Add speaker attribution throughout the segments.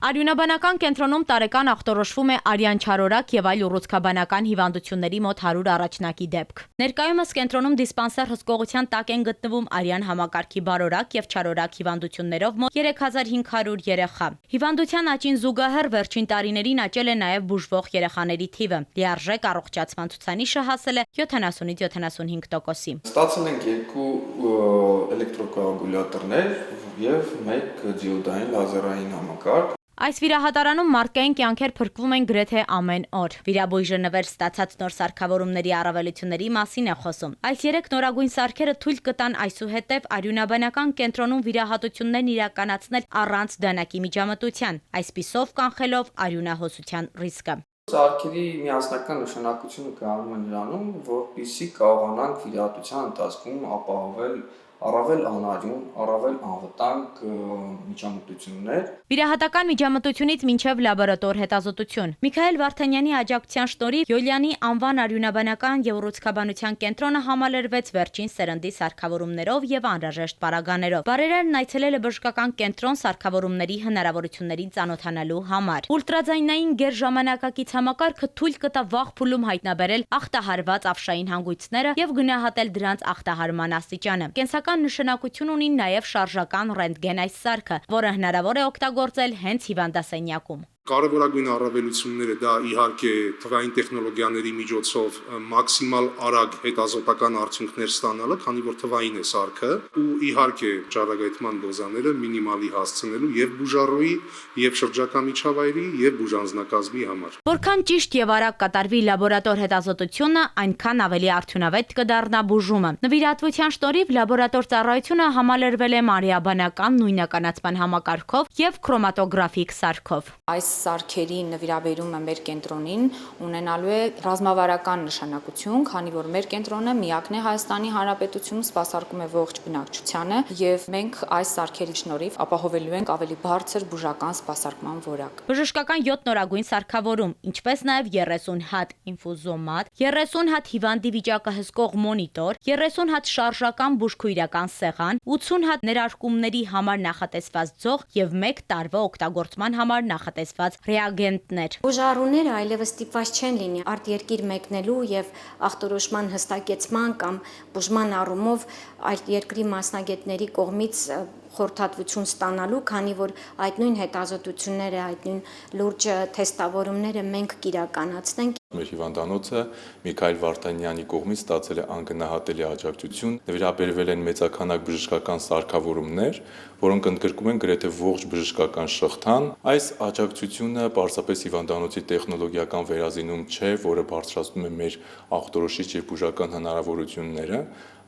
Speaker 1: Արյունաբանական կենտրոնում տարեկան ախտորոշվում է արյան չարորակ և այլ ուռուցքաբանական հիվանդությունների մոտ 100 առաջնակի դեպք։ Ներկայումս կենտրոնում դիսպանսեր հսկողության տակ են գտնվում արյան համակարգի բարորակ և չարորակ հիվանդություններով մոտ 3500 երեխա։ Հիվանդության աճին զուգահեռ վերջին տարիներին աճել է նաև բուժվող երեխաների թիվը։ Լիարժեք առողջացման ցուցանիշը հասել է 70-ից 75%-ի։
Speaker 2: Ստացել ենք 2 էլեկտրոկոագուլյատորներ և 1 դիոդային լազերային համակարգ։
Speaker 1: Այս վիրահատարանում մարդկային կյանքեր փրկվում են գրեթե ամեն օր։ Վիրաբույժը նվեր ստացած նոր սարքավորումների առավելությունների մասին է խոսում։ Այս 3 նորագույն սարքերը թույլ կտան այսուհետև արյունաբանական կենտրոնում վիրահատություններն իրականացնել առանց դանակի միջամտության, այսպիսով կանխելով արյունահոսության ռիսկը։
Speaker 2: Սարքերի միասնական նշանակությունը կայանում է նրանում, որպեսզի կարողանանք վիրահատության ընթացքում ապահովել առավել անարյուն, առավել անվտանգ միջամտություններ։
Speaker 1: Վիրահատական միջամտությունից մինչև լաբորատոր հետազոտություն։ Միքայել Վարդանյանի աջակցության շնորհիվ Յոլյանի անվան արյունաբանական և ուռուցքաբանության կենտրոնը համալրվեց վերջին սերնդի սարքավորումներով և անհրաժեշտ պարագաներով։ Բարերարն այցելել է բժշկական կենտրոն սարքավորումների հնարավորություններին ծանոթանալու համար։ Ուլտրաձայնային գերժամանակակից համակարգը թույլ կտա վաղ փուլում հայտնաբերել ախտահարված ավշային հանգույցները և գնահատել դրանց ախտահարման աստիճանը։ Կենսական նշանակություն ունի նաև շարժական ռենտգեն այս սարքը, որը հնարավոր է օգտագործել հենց հիվանդասենյակում։
Speaker 3: Կարևորագույն առավելությունները դա իհարկե թվային տեխնոլոգիաների միջոցով մաքսիմալ արագ հետազոտական արդյունքներ ստանալը, քանի որ թվային է սարքը, ու իհարկե ճառագայթման դոզաները մինիմալի հասցնելու եւ բուժառուի, եւ շրջակա միջավայրի, եւ բուժանձնակազմի համար։
Speaker 1: Որքան ճիշտ եւ արագ կատարվի լաբորատոր հետազոտությունը, այնքան ավելի արդյունավետ կդառնա բուժումը։ Նվիրատվության շնորհիվ լաբորատոր ծառայությունը համալրվել է մարիաբանական նույնականացման համակարգով եւ քրոմատոգրաֆիկ սարքով։
Speaker 4: Այս սարքերի նվիրաբերումը մեր կենտրոնին ունենալու է ռազմավարական նշանակություն, քանի որ մեր կենտրոնը միակն է Հայաստանի Հանրապետությունում սպասարկում է ողջ բնակչությանը եւ մենք այս սարքերի շնորհիվ ապահովելու ենք ավելի բարձր բուժական սպասարկման որակ։
Speaker 1: Բժշկական 7 նորագույն սարքավորում, ինչպես նաև 30 հատ ինֆուզոմատ, 30 հատ հիվանդի վիճակը հսկող մոնիտոր, 30 հատ շարժական բուժքույրական սեղան, 80 հատ ներարկումների համար նախատեսված ձող եւ 1 տարվա օգտագործման համար նախատեսված ռեագենտներ։
Speaker 5: Բուժառուները այլևս ստիպված չեն լինի արտերկիր մեկնելու եւ ախտորոշման հստակեցման կամ բուժման առումով այդ երկրի մասնագետների կողմից խորհրդատվություն ստանալու, քանի որ այդ նույն հետազոտությունները, այդ նույն լուրջ թեստավորումները մենք կիրականացնենք։
Speaker 6: Մեր հիվանդանոցը Միքայել Վարդանյանի կողմից ստացել է անգնահատելի աջակցություն, նվիրաբերվել են մեծաքանակ բժշկական սարքավորումներ, որոնք ընդգրկում են գրեթե ողջ բժշկական շղթան։ Այս աջակցությունը պարզապես հիվանդանոցի տեխնոլոգիական վերազինում չէ, որը բարձրացնում է մեր ախտորոշիչ եւ բուժական հնարավորությունները,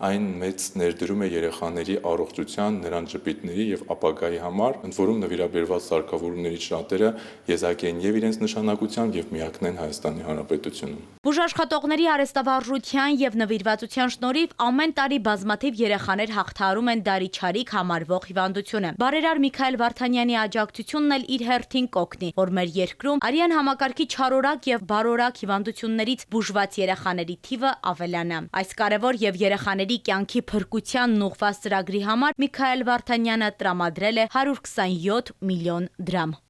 Speaker 6: այն մեծ ներդրում է երեխաների առողջության, նրանց ժպիտների եւ ապագայի համար, ընդ որում նվիրաբերված սարքավորումներից շատերը եզակի են եւ իրենց նշանակությամբ եւ միակն են Հայաստանի Հանրապետությունում։
Speaker 1: Բուժաշխատողների արհեստավարժության եւ նվիրվածության շնորհիվ ամեն տարի բազմաթիվ երեխաներ հաղթահարում են դարիչարիք համարվող հիվանդությունը։ Բարերար Միքայել Վարդանյանի աջակցությունն էլ իր հերթին կօգնի, որ մեր երկրում արյան համակարգի չարորակ եւ բարորակ հիվանդություններից բուժված երեխաների թիվը ավելանա։ Այս կարևոր եւ երեխաների կյանքի փրկությանն ուղղված ծրագրի համար Միքայել Վարդանյանը տրամադրել է 127 միլիոն դրամ։